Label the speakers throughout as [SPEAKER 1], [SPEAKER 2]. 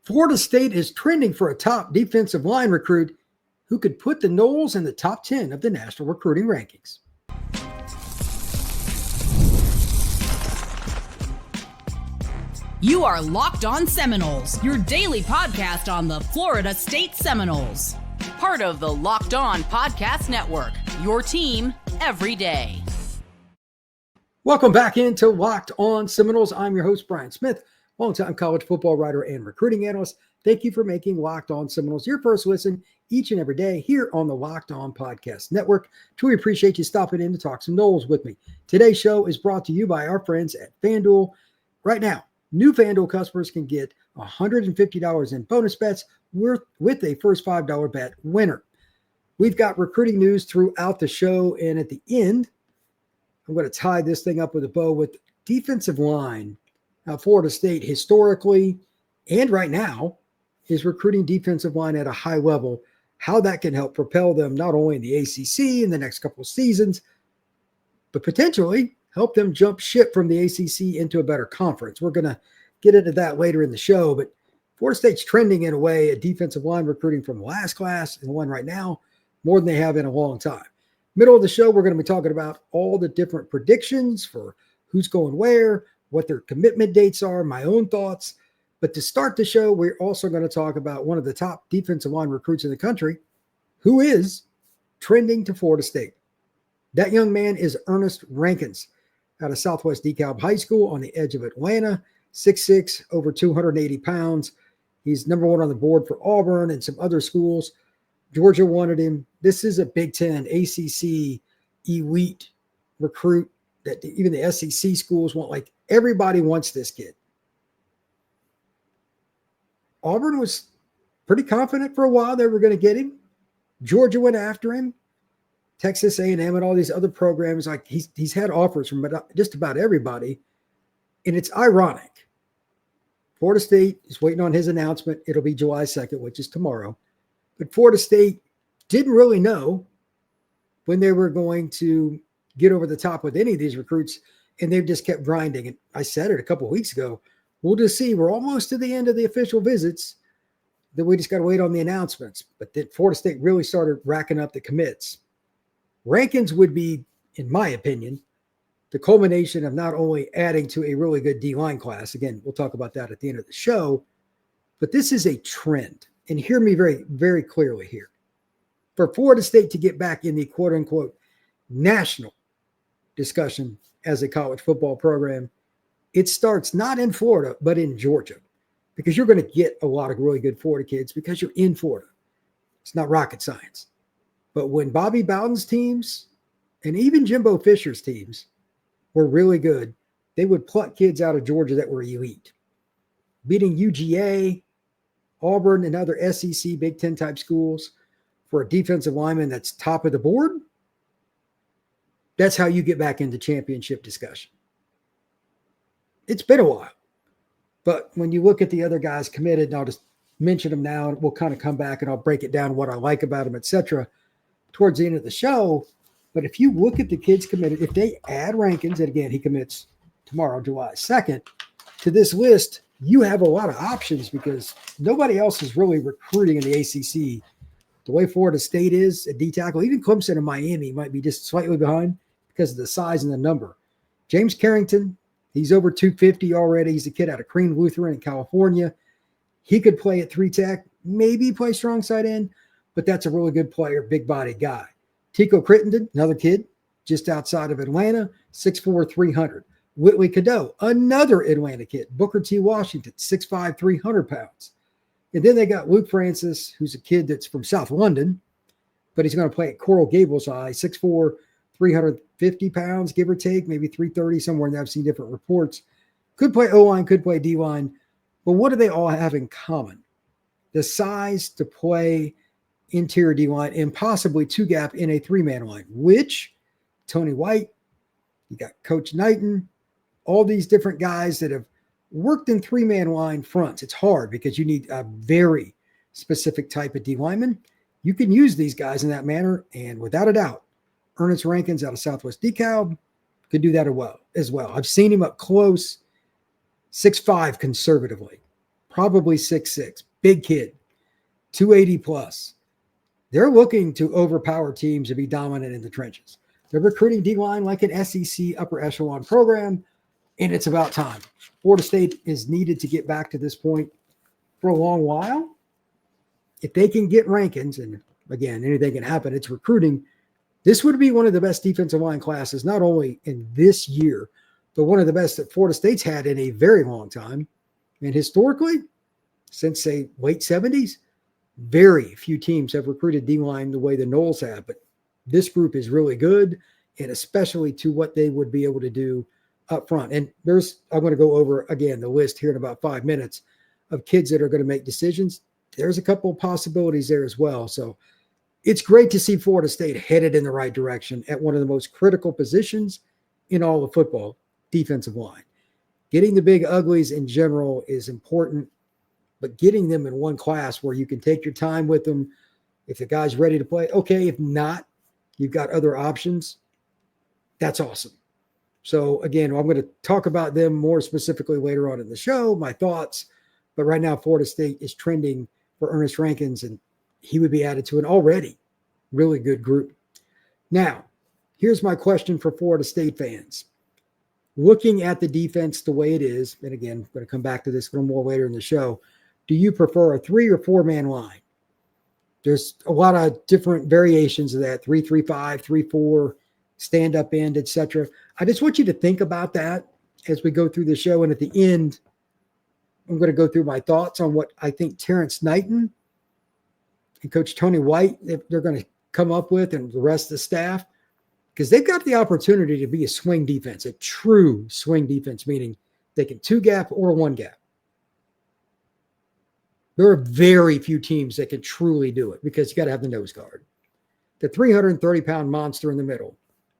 [SPEAKER 1] Florida State is trending for a top defensive line recruit who could put the Noles in the top 10 of the national recruiting rankings.
[SPEAKER 2] You are Locked On Seminoles, your daily podcast on the Florida State Seminoles. Part of the Locked On Podcast Network, your team every day.
[SPEAKER 1] Welcome back into Locked On Seminoles. I'm your host, Brian Smith, longtime college football writer and recruiting analyst. Thank you for making Locked On Seminoles your first listen each and every day here on the Locked On Podcast Network. Truly appreciate you stopping in to talk some Noles with me. Today's show is brought to you by our friends at FanDuel. Right now, new FanDuel customers can get $150 in bonus bets with a first $5 bet winner. We've got recruiting news throughout the show, and at the end, I'm going to tie this thing up with a bow with defensive line. Now, Florida State historically and right now is recruiting defensive line at a high level, how that can help propel them not only in the ACC in the next couple of seasons, but potentially help them jump ship from the ACC into a better conference. We're going to get into that later in the show, but Florida State's trending in a way at defensive line recruiting from last class and the one right now more than they have in a long time. Middle of the show, we're going to be talking about all the different predictions for who's going where, what their commitment dates are, my own thoughts. But to start the show, we're also going to talk about one of the top defensive line recruits in the country who is trending to Florida State. That young man is Earnest Rankins out of Southwest DeKalb High School on the edge of Atlanta, 6'6", over 280 pounds. He's number one on the board for Auburn and some other schools. Georgia wanted him. This is a Big Ten, ACC, elite recruit that even the SEC schools want. Like, everybody wants this kid. Auburn was pretty confident for a while they were going to get him. Georgia went after him. Texas A&M and all these other programs, like he's had offers from just about everybody. And it's ironic. Florida State is waiting on his announcement. It'll be July 2nd, which is tomorrow. But Florida State didn't really know when they were going to get over the top with any of these recruits, and they've just kept grinding. And I said it a couple of weeks ago. We'll just see. We're almost to the end of the official visits. Then we just got to wait on the announcements. But then Florida State really started racking up the commits. Rankins would be, in my opinion, the culmination of not only adding to a really good D-line class. Again, we'll talk about that at the end of the show. But this is a trend. And hear me very, very clearly here. For Florida State to get back in the quote-unquote national discussion as a college football program, it starts not in Florida, but in Georgia. Because you're going to get a lot of really good Florida kids because you're in Florida. It's not rocket science. But when Bobby Bowden's teams and even Jimbo Fisher's teams were really good, they would pluck kids out of Georgia that were elite. Beating UGA, Auburn, and other SEC Big Ten type schools for a defensive lineman that's top of the board, that's how you get back into championship discussion. It's been a while. But when you look at the other guys committed, and I'll just mention them now, and we'll kind of come back and I'll break it down what I like about them, etc., towards the end of the show. But if you look at the kids committed, if they add Rankins, and again, he commits tomorrow, July 2nd, to this list, you have a lot of options because nobody else is really recruiting in the ACC the way Florida State is at D-tackle. Even Clemson and Miami might be just slightly behind because of the size and the number. James Carrington, he's over 250 already. He's a kid out of Crean Lutheran in California. He could play at 3-tech, maybe play strong side end, but that's a really good player, big body guy. Tico Crittenden, another kid just outside of Atlanta, 6'4", 300. Whitley Cadeau, another Atlanta kid. Booker T. Washington, 6'5", 300 pounds. And then they got Luke Francis, who's a kid that's from South London, but he's going to play at Coral Gables High, 6'4", 350 pounds, give or take, maybe 330, somewhere in there. I've seen different reports. Could play O-line, could play D-line. But what do they all have in common? The size to play interior D-line and possibly two-gap in a three-man line, which Tony White, you got Coach Knighton, all these different guys that have worked in three-man line fronts. It's hard because you need a very specific type of D-lineman. You can use these guys in that manner, and without a doubt, Earnest Rankins out of Southwest DeKalb could do that as well. I've seen him up close, 6'5" conservatively. probably 6'6", big kid, 280 plus. They're looking to overpower teams and be dominant in the trenches. They're recruiting D-line like an SEC upper echelon program, and it's about time. Florida State is needed to get back to this point for a long while. If they can get Rankins, and again, anything can happen, it's recruiting, this would be one of the best defensive line classes, not only in this year, but one of the best that Florida State's had in a very long time. And historically, since, say, late 70s, very few teams have recruited D-line the way the Noles have. But this group is really good, and especially to what they would be able to do up front. And I'm going to go over, again, the list here in about 5 minutes of kids that are going to make decisions. There's a couple of possibilities there as well. So it's great to see Florida State headed in the right direction at one of the most critical positions in all of football, defensive line. Getting the big uglies in general is important, but getting them in one class where you can take your time with them. If the guy's ready to play, okay. If not, you've got other options. That's awesome. So again, I'm going to talk about them more specifically later on in the show, my thoughts. But right now, Florida State is trending for Earnest Rankins, and he would be added to an already really good group. Now, here's my question for Florida State fans. Looking at the defense the way it is, and again, I'm going to come back to this a little more later in the show, do you prefer a 3 or 4-man line? There's a lot of different variations of that, 3-3-5, 3-4, stand-up end, etc. I just want you to think about that as we go through the show, and at the end, I'm going to go through my thoughts on what I think Terrance Knighton and Coach Tony White, they're going to come up with, and the rest of the staff, because they've got the opportunity to be a swing defense, a true swing defense, meaning they can 2-gap or 1-gap. There are very few teams that can truly do it because you got to have the nose guard. The 330-pound monster in the middle.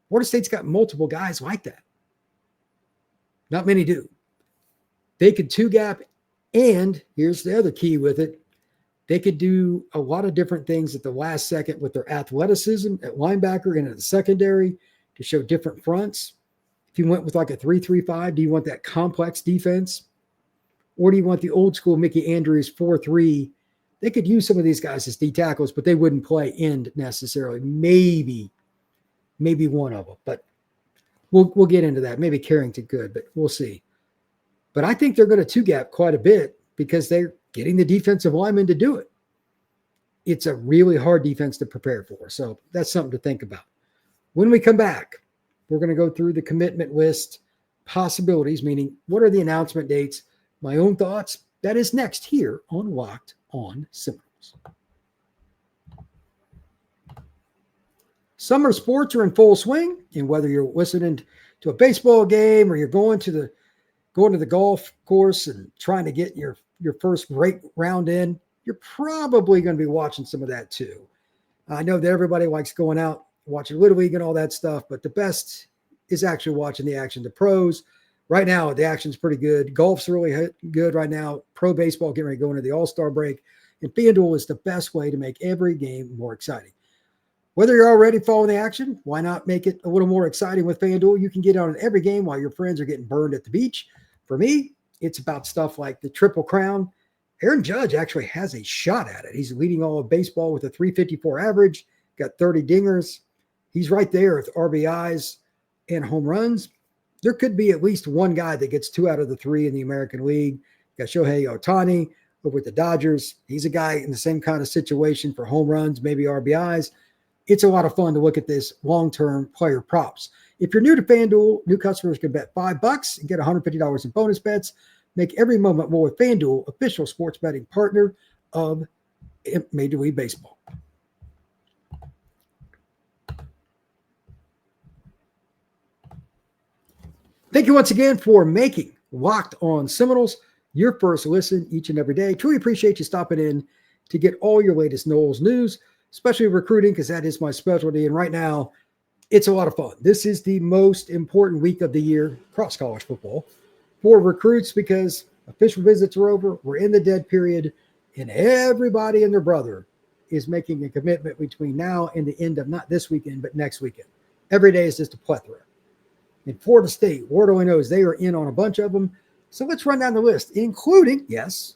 [SPEAKER 1] Florida State's got multiple guys like that. Not many do. They could 2-gap, and here's the other key with it. They could do a lot of different things at the last second with their athleticism at linebacker and at the secondary to show different fronts. If you went with like a 3-3-5, do you want that complex defense? Or do you want the old school Mickey Andrews 4-3? They could use some of these guys as D tackles, but they wouldn't play end necessarily. Maybe one of them, but we'll get into that. Maybe Carrington could, but we'll see. But I think they're going to 2-gap quite a bit because they're getting the defensive linemen to do it. It's a really hard defense to prepare for. So that's something to think about. When we come back, we're going to go through the commitment list possibilities, meaning what are the announcement dates, my own thoughts. That is next here on Locked on Seminoles. Summer sports are in full swing, and whether you're listening to a baseball game or you're going to the golf course and trying to get your first great round in, you're probably going to be watching some of that too. I know that everybody likes going out, watching Little League and all that stuff, but the best is actually watching the action. The pros, right now, the action's pretty good. Golf's really good right now. Pro baseball getting ready to go into the All-Star break. And FanDuel is the best way to make every game more exciting. Whether you're already following the action, why not make it a little more exciting with FanDuel? You can get on every game while your friends are getting burned at the beach. For me, it's about stuff like the Triple Crown. Aaron Judge actually has a shot at it. He's leading all of baseball with a 354 average, got 30 dingers. He's right there with RBIs and home runs. There could be at least one guy that gets 2 out of the 3 in the American League. Got Shohei Ohtani over with the Dodgers. He's a guy in the same kind of situation for home runs, maybe RBIs. It's a lot of fun to look at this long-term player props. If you're new to FanDuel, new customers can bet $5 and get $150 in bonus bets. Make every moment more with FanDuel, official sports betting partner of Major League Baseball. Thank you once again for making Locked on Seminoles your first listen each and every day. Truly appreciate you stopping in to get all your latest Noles news, especially recruiting, because that is my specialty. And right now, it's a lot of fun. This is the most important week of the year across college football for recruits because official visits are over. We're in the dead period, and everybody and their brother is making a commitment between now and the end of not this weekend, but next weekend. Every day is just a plethora. In Florida State, Lord only knows they are in on a bunch of them. So let's run down the list, including, yes,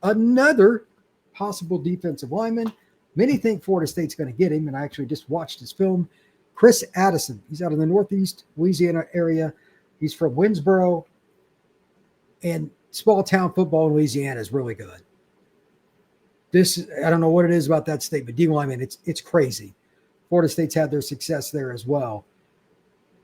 [SPEAKER 1] another possible defensive lineman. Many think Florida State's going to get him, and I actually just watched his film. Chris Addison. He's out of the Northeast Louisiana area. He's from Winsboro, and small town football in Louisiana is really good. I don't know what it is about that state, but D lineman, it's crazy. Florida State's had their success there as well.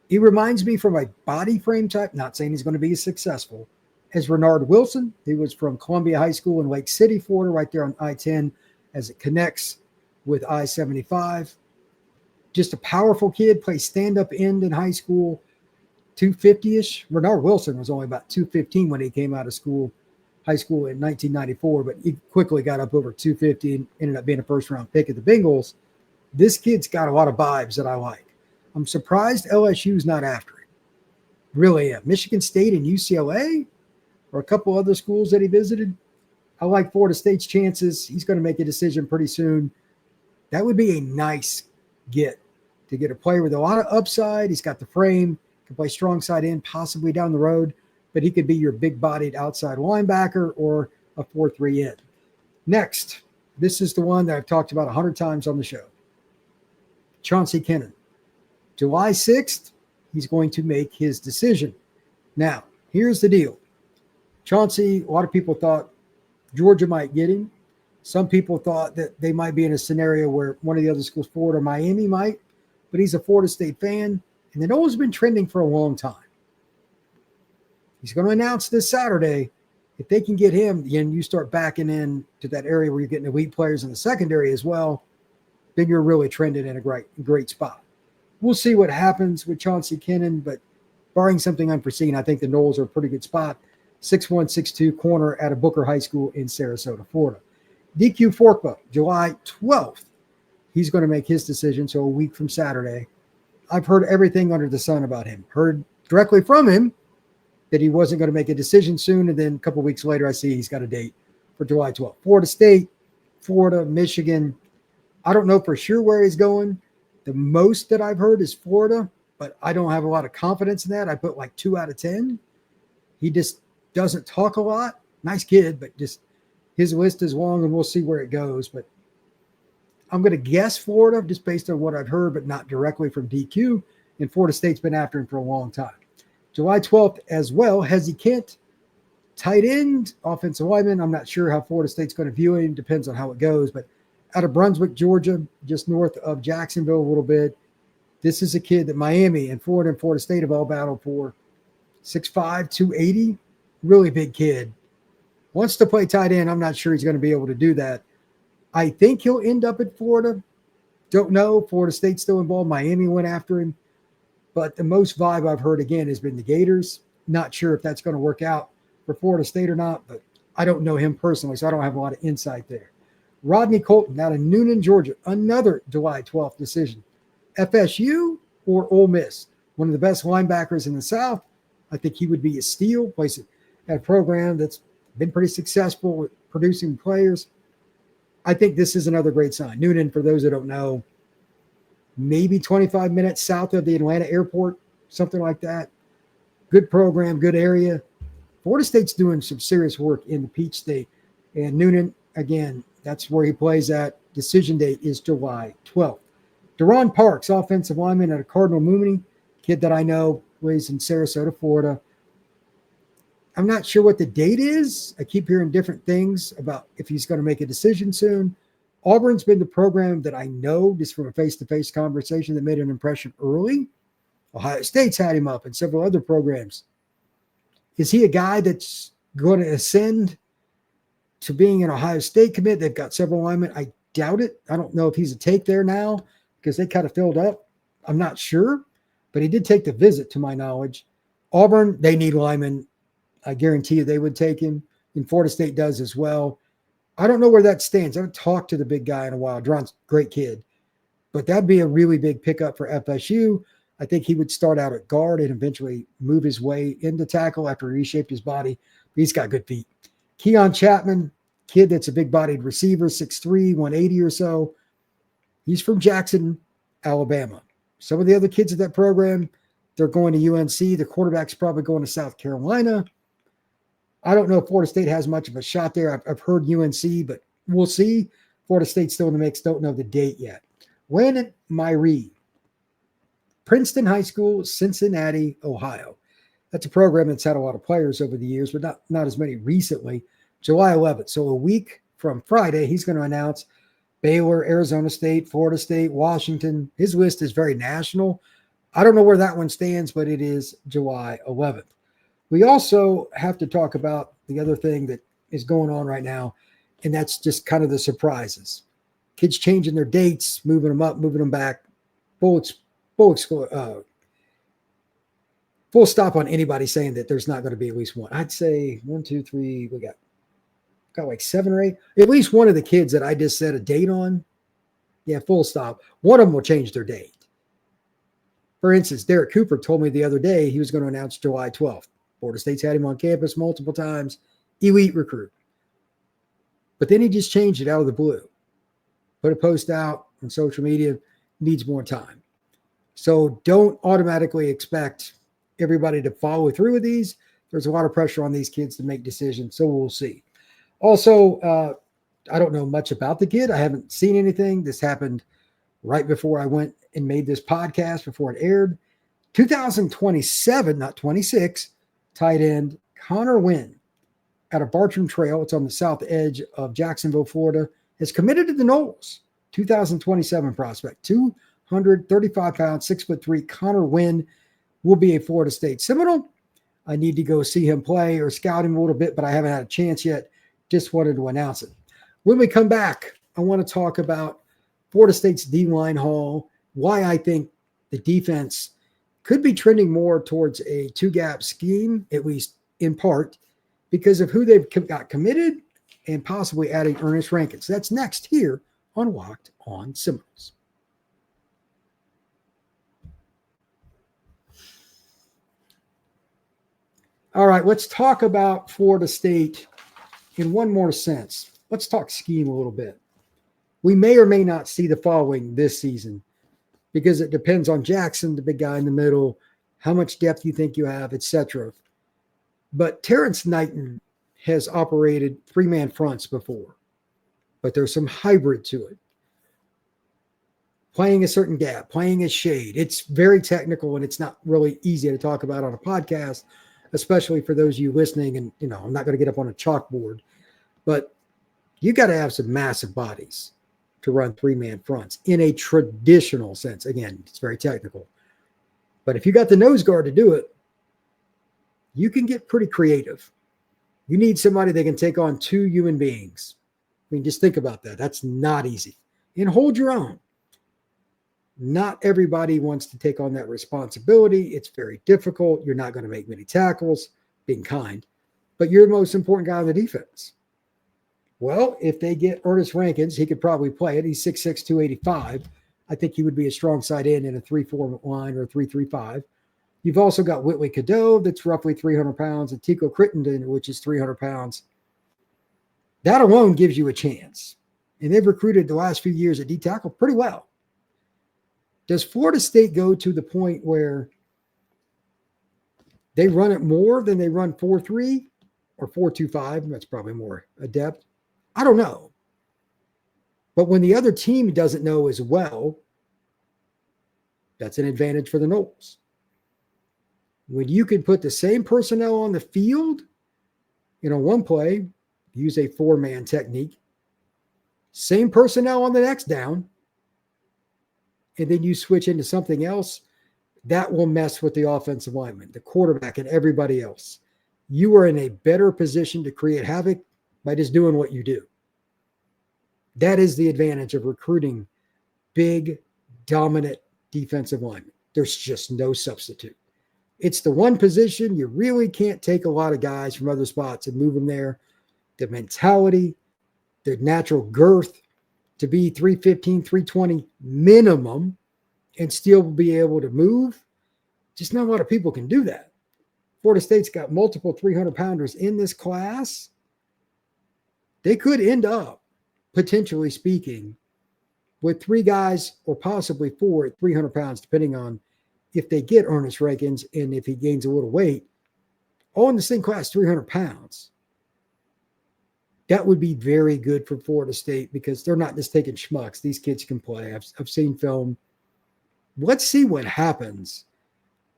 [SPEAKER 1] He reminds me from a body frame type, not saying he's going to be successful, as Renard Wilson. He was from Columbia High School in Lake City, Florida, right there on I-10 as it connects with I-75. Just a powerful kid, plays stand-up end in high school, 250-ish. Renard Wilson was only about 215 when he came out of high school in 1994, but he quickly got up over 250 and ended up being a first-round pick at the Bengals. This kid's got a lot of vibes that I like. I'm surprised LSU's not after him. Really am. Michigan State and UCLA or a couple other schools that he visited. I like Florida State's chances. He's going to make a decision pretty soon. That would be a nice get to get a player with a lot of upside. He's got the frame, can play strong side in, possibly down the road, but he could be your big-bodied outside linebacker or a 4-3 end. Next, this is the one that I've talked about 100 times on the show. Chauncey Kennan. July 6th, he's going to make his decision. Now, here's the deal. Chauncey, a lot of people thought Georgia might get him. Some people thought that they might be in a scenario where one of the other schools, Florida or Miami, might, but he's a Florida State fan, and they've always been trending for a long time. He's going to announce this Saturday. If they can get him, then you start backing in to that area where you're getting elite players in the secondary as well, then you're really trending in a great spot. We'll see what happens with Chauncey Kennan, but barring something unforeseen, I think the Noles are a pretty good spot. 6'1", 6'2", corner at a Booker High School in Sarasota, Florida. DQ Forkba, July 12th. He's going to make his decision, so a week from Saturday. I've heard everything under the sun about him. Heard directly from him that he wasn't going to make a decision soon, and then a couple weeks later I see he's got a date for July 12th. Florida State, Florida, Michigan. I don't know for sure where he's going. The most that I've heard is Florida, but I don't have a lot of confidence in that. I put like 2 out of 10. He just doesn't talk a lot. Nice kid, but just his list is long, and we'll see where it goes. But I'm going to guess Florida just based on what I've heard, but not directly from DQ. And Florida State's been after him for a long time. July 12th as well, Hezzy Kent, tight end, offensive lineman. I'm not sure how Florida State's going to view him. Depends on how it goes. But out of Brunswick, Georgia, just north of Jacksonville a little bit. This is a kid that Miami and Florida State have all battled for. 6'5", 280, really big kid. Wants to play tight end. I'm not sure he's going to be able to do that. I think he'll end up at Florida. Don't know. Florida State's still involved. Miami went after him. But the most vibe I've heard, again, has been the Gators. Not sure if that's going to work out for Florida State or not, but I don't know him personally, so I don't have a lot of insight there. Rodney Colton out of Noonan, Georgia, another July 12th decision. FSU or Ole Miss? One of the best linebackers in the South. I think he would be a steal. Plays at a program that's been pretty successful with producing players. I think this is another great sign. Noonan, for those that don't know, maybe 25 minutes south of the Atlanta airport, something like that. Good program, good area. Florida State's doing some serious work in the Peach State. And Noonan, again, that's where he plays at. Decision date is July 12th. Deron Parks, offensive lineman at a Cardinal Mooney, kid that I know, plays in Sarasota, Florida. I'm not sure what the date is. I keep hearing different things about if he's going to make a decision soon. Auburn's been the program that I know, just from a face-to-face conversation, that made an impression early. Ohio State's had him up and several other programs. Is he a guy that's going to ascend to being an Ohio State commit? They've got several linemen. I doubt it. I don't know if he's a take there now because they kind of filled up. I'm not sure, but he did take the visit to my knowledge. Auburn, they need linemen. I guarantee you they would take him, and Florida State does as well. I don't know where that stands. I haven't talked to the big guy in a while. Dron's a great kid, but that'd be a really big pickup for FSU. I think he would start out at guard and eventually move his way into tackle after he reshaped his body. He's got good feet. Keon Chapman, kid that's a big-bodied receiver, 6'3", 180 or so. He's from Jackson, Alabama. Some of the other kids at that program, they're going to UNC. The quarterback's probably going to South Carolina. I don't know if Florida State has much of a shot there. I've heard UNC, but we'll see. Florida State's still in the mix. Don't know the date yet. When my read, Princeton High School, Cincinnati, Ohio. That's a program that's had a lot of players over the years, but not as many recently. July 11th. So a week from Friday, he's going to announce Baylor, Arizona State, Florida State, Washington. His list is very national. I don't know where that one stands, but it is July 11th. We also have to talk about the other thing that is going on right now, and that's just kind of the surprises. Kids changing their dates, moving them up, moving them back. Full stop on anybody saying that there's not going to be at least one. I'd say 1, 2, 3. We got like 7 or 8. At least one of the kids that I just set a date on. Yeah, full stop. One of them will change their date. For instance, Derek Cooper told me the other day he was going to announce July 12th. Florida State's had him on campus multiple times. Elite recruit. But then he just changed it out of the blue. Put a post out on social media. Needs more time. So don't automatically expect everybody to follow through with these. There's a lot of pressure on these kids to make decisions. So we'll see. Also, I don't know much about the kid. I haven't seen anything. This happened right before I went and made this podcast, before it aired. 2027, not 26, tight end Connor Wynn out of Bartram Trail. It's on the south edge of Jacksonville, Florida. Has committed to the Noles. 2027 prospect. 235 pounds, 6'3". Connor Wynn will be a Florida State Seminole. I need to go see him play or scout him a little bit, but I haven't had a chance yet. Just wanted to announce it. When we come back, I want to talk about Florida State's D-line haul, why I think the defense could be trending more towards a two-gap scheme, at least in part, because of who they've got committed and possibly adding Earnest Rankins. That's next here on Locked on Seminoles. All right, let's talk about Florida State in one more sense. Let's talk scheme a little bit. We may or may not see the following this season because it depends on Jackson, the big guy in the middle, how much depth you think you have, etc. But Terrance Knighton has operated three-man fronts before, but there's some hybrid to it. Playing a certain gap, playing a shade. It's very technical, and it's not really easy to talk about on a podcast, especially for those of you listening. And, I'm not going to get up on a chalkboard, but you got to have some massive bodies to run three-man fronts in a traditional sense. Again, it's very technical. But if you got the nose guard to do it, you can get pretty creative. You need somebody that can take on two human beings. I mean, just think about that. That's not easy. And hold your own. Not everybody wants to take on that responsibility. It's very difficult. You're not going to make many tackles, being kind, but you're the most important guy on the defense. Well, if they get Earnest Rankins, he could probably play it. He's 6'6", 285. I think he would be a strong side end in a 3-4 line or a 3-3-5. You've also got Whitley Cadeau, that's roughly 300 pounds, and Tico Crittenden, which is 300 pounds. That alone gives you a chance. And they've recruited the last few years at D-tackle pretty well. Does Florida State go to the point where they run it more than they run 4-3 or 4-2-5? That's probably more adept. I don't know. But when the other team doesn't know as well, that's an advantage for the Noles. When you can put the same personnel on the field, one play, use a four-man technique, same personnel on the next down, and then you switch into something else, that will mess with the offensive lineman, the quarterback, and everybody else. You are in a better position to create havoc by just doing what you do. That is the advantage of recruiting big, dominant defensive linemen. There's just no substitute. It's the one position you really can't take a lot of guys from other spots and move them there. The mentality, the natural girth to be 315, 320 minimum and still be able to move. Just not a lot of people can do that. Florida State's got multiple 300-pounders in this class. They could end up, potentially speaking, with three guys or possibly four at 300 pounds, depending on if they get Earnest Rankins and if he gains a little weight, all in the same class, 300 pounds. That would be very good for Florida State because they're not just taking schmucks. These kids can play. I've seen film. Let's see what happens.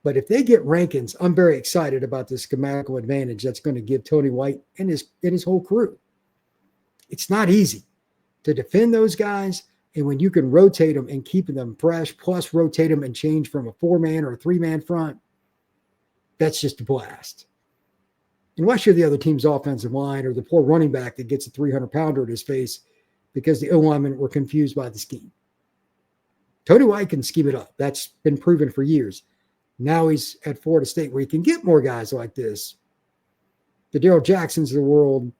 [SPEAKER 1] But if they get Rankins, I'm very excited about the schematical advantage that's going to give Tony White and his whole crew. It's not easy to defend those guys. And when you can rotate them and keep them fresh, plus rotate them and change from a 4-man or a 3-man front, that's just a blast. Unless you're the other team's offensive line or the poor running back that gets a 300-pounder in his face because the O-linemen were confused by the scheme. Tony White can scheme it up. That's been proven for years. Now he's at Florida State where he can get more guys like this. The Darrell Jacksons of the world,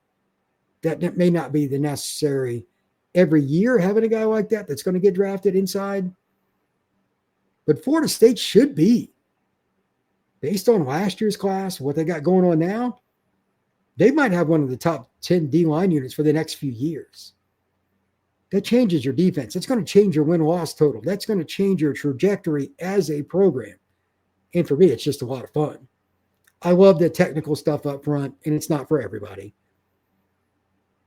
[SPEAKER 1] that may not be the necessary every year having a guy like that that's going to get drafted inside. But Florida State should be, based on last year's class, what they got going on now, they might have one of the top 10 D-line units for the next few years. That changes your defense. It's going to change your win-loss total. That's going to change your trajectory as a program. And for me, it's just a lot of fun. I love the technical stuff up front, and it's not for everybody.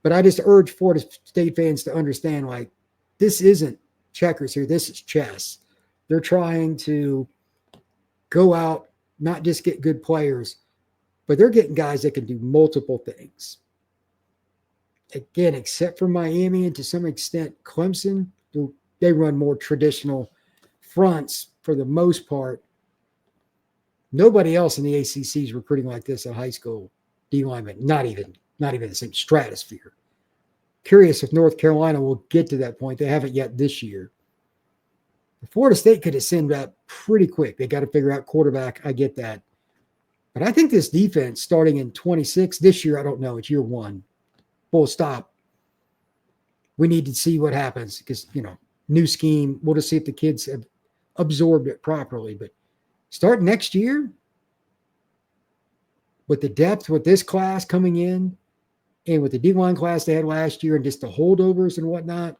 [SPEAKER 1] But I just urge Florida State fans to understand, like, this isn't checkers here. This is chess. They're trying to go out, not just get good players, but they're getting guys that can do multiple things. Again, except for Miami and to some extent Clemson, they run more traditional fronts for the most part. Nobody else in the ACC is recruiting like this at high school D linemen, not even the same stratosphere. Curious if North Carolina will get to that point. They haven't yet this year. Florida State could ascend that pretty quick. They got to figure out quarterback. I get that. But I think this defense starting in 26, this year, I don't know. It's year one. Full stop. We need to see what happens because, new scheme. We'll just see if the kids have absorbed it properly. But start next year with the depth with this class coming in and with the D-line class they had last year and just the holdovers and whatnot,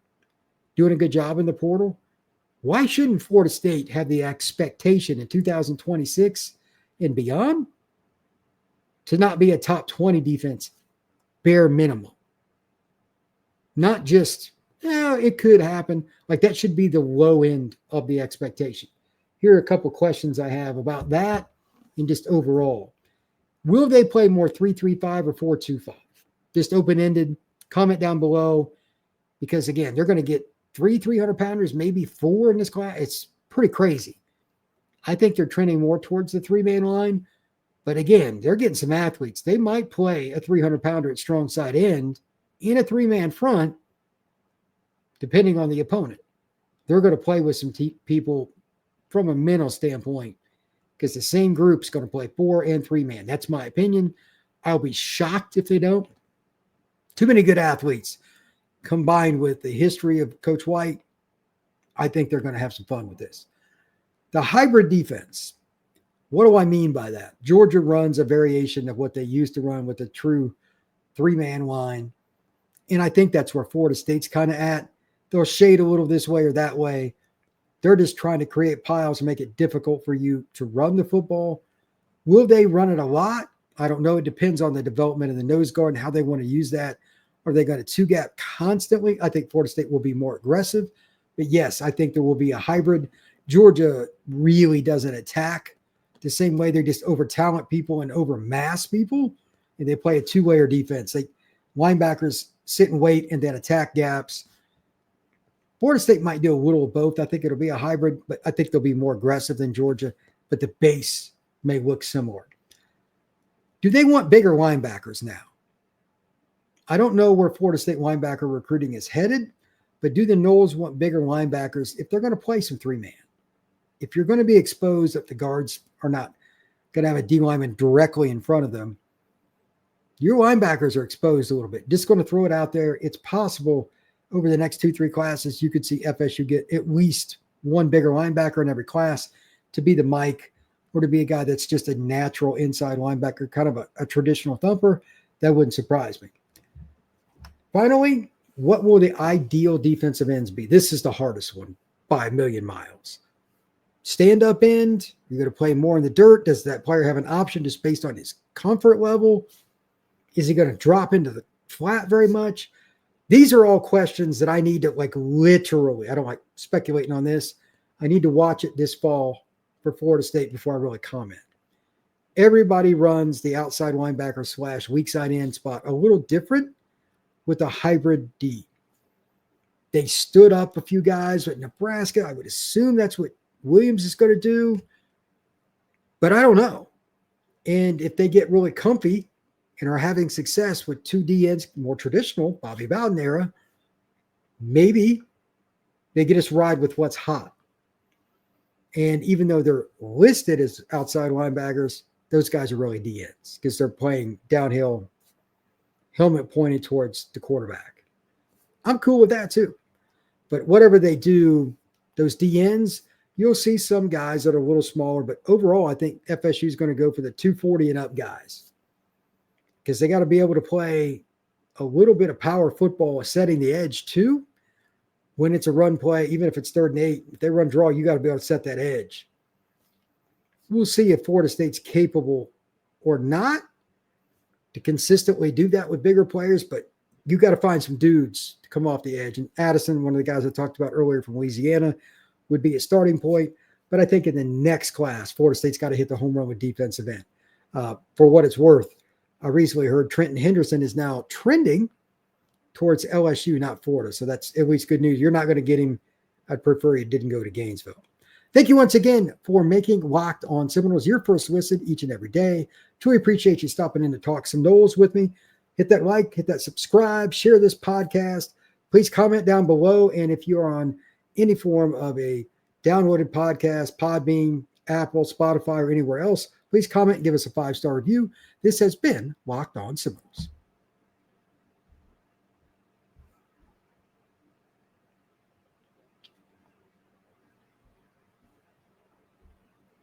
[SPEAKER 1] doing a good job in the portal. Why shouldn't Florida State have the expectation in 2026 and beyond to not be a top 20 defense bare minimum? Not just, it could happen. Like that should be the low end of the expectation. Here are a couple questions I have about that and just overall. Will they play more 3-3-5 or 4-2-5? Just open-ended. Comment down below because, again, they're going to get 300-pounders, maybe 4 in this class. It's pretty crazy. I think they're trending more towards the 3-man line. But, again, they're getting some athletes. They might play a 300-pounder at strong side end in a 3-man front, depending on the opponent. They're going to play with some people from a mental standpoint because the same group's going to play 4 and 3-man. That's my opinion. I'll be shocked if they don't. Too many good athletes combined with the history of Coach White. I think they're going to have some fun with this. The hybrid defense. What do I mean by that? Georgia runs a variation of what they used to run with a true 3-man line. And I think that's where Florida State's kind of at. They'll shade a little this way or that way. They're just trying to create piles and make it difficult for you to run the football. Will they run it a lot? I don't know. It depends on the development of the nose guard and how they want to use that. Are they going to 2-gap constantly? I think Florida State will be more aggressive. But yes, I think there will be a hybrid. Georgia really doesn't attack the same way. They just over-talent people and over-mass people. And they play a 2-layer defense. Linebackers sit and wait and then attack gaps. Florida State might do a little of both. I think it'll be a hybrid, but I think they'll be more aggressive than Georgia. But the base may look similar. Do they want bigger linebackers now? I don't know where Florida State linebacker recruiting is headed, but do the Noles want bigger linebackers if they're going to play some 3-man? If you're going to be exposed, if the guards are not going to have a D lineman directly in front of them, your linebackers are exposed a little bit. Just going to throw it out there. It's possible over the next 2-3 classes, you could see FSU get at least one bigger linebacker in every class to be the Mike or to be a guy that's just a natural inside linebacker, kind of a traditional thumper. That wouldn't surprise me. Finally, what will the ideal defensive ends be? This is the hardest one by a million miles. stand-up end? You're going to play more in the dirt? Does that player have an option just based on his comfort level? Is he going to drop into the flat very much? These are all questions that I need to literally, I don't like speculating on this. I need to watch it this fall for Florida State before I really comment. Everybody runs the outside linebacker / weak side end spot a little different with a hybrid D. They stood up a few guys at Nebraska. I would assume that's what Williams is going to do, but I don't know. And if they get really comfy and are having success with 2 D ends, more traditional Bobby Bowden era, maybe they get us ride with what's hot. And even though they're listed as outside linebackers, those guys are really D ends because they're playing downhill, helmet pointed towards the quarterback. I'm cool with that too. But whatever they do, those D ends, you'll see some guys that are a little smaller. But overall, I think FSU is going to go for the 240 and up guys because they got to be able to play a little bit of power football, setting the edge too. When it's a run play, even if it's 3rd and 8, if they run draw, you got to be able to set that edge. We'll see if Florida State's capable or not to consistently do that with bigger players, but you got to find some dudes to come off the edge. And Addison, one of the guys I talked about earlier from Louisiana, would be a starting point. But I think in the next class, Florida State's got to hit the home run with defensive end. For what it's worth, I recently heard Trenton Henderson is now trending towards LSU, not Florida. So that's at least good news. You're not going to get him. I'd prefer he didn't go to Gainesville. Thank you once again for making Locked On Seminoles your first listen each and every day. Truly appreciate you stopping in to talk some Noles with me. Hit that like, hit that subscribe, share this podcast. Please comment down below. And if you're on any form of a downloaded podcast, Podbean, Apple, Spotify, or anywhere else, please comment and give us a 5-star review. This has been Locked On Seminoles.